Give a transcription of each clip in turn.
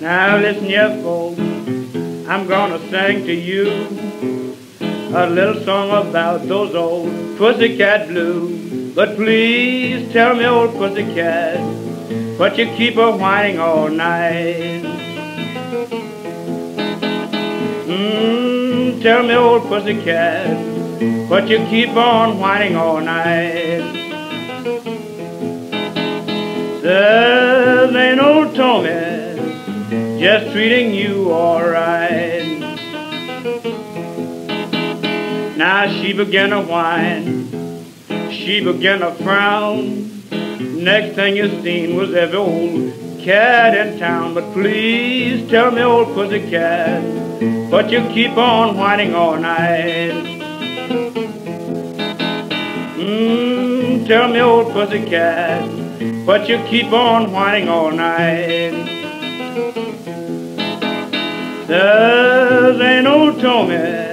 Now listen here folks, I'm gonna sing to you a little song about those old pussycat blues. But please tell me, old pussycat, but you keep her whining all night. Tell me, old pussycat, but you keep on whining all night. Says ain't old Tommy just treating you alright. Now she began to whine, she began to frown. Next thing you seen was every old cat in town. But please tell me, old pussycat, but you keep on whining all night. Tell me, old pussycat, but you keep on whining all night. Says ain't old Tommy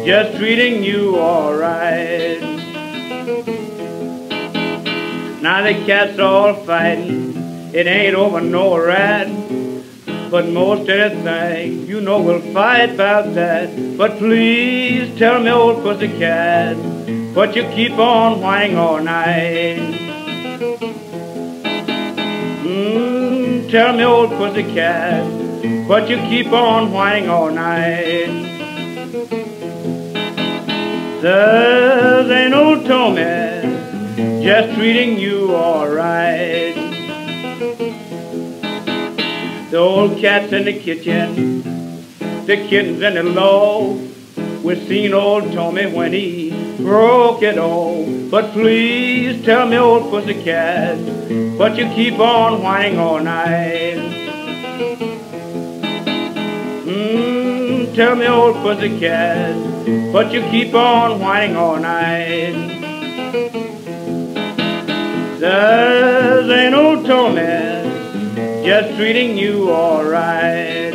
just treating you alright. Now the cat's all fighting, it ain't over no rat. But most anything, you know we'll fight about that. But please tell me, old pussycat, but you keep on whining all night. Tell me, old pussycat, but you keep on whining all night. Says ain't old Tommy just treating you alright. The old cat's in the kitchen, the kitten's in the loft. We seen old Tommy when he broke it all. But please tell me, old pussycat, but you keep on whining all night. Tell me, old pussycat, but you keep on whining all night. Says ain't old Tommy just treating you alright.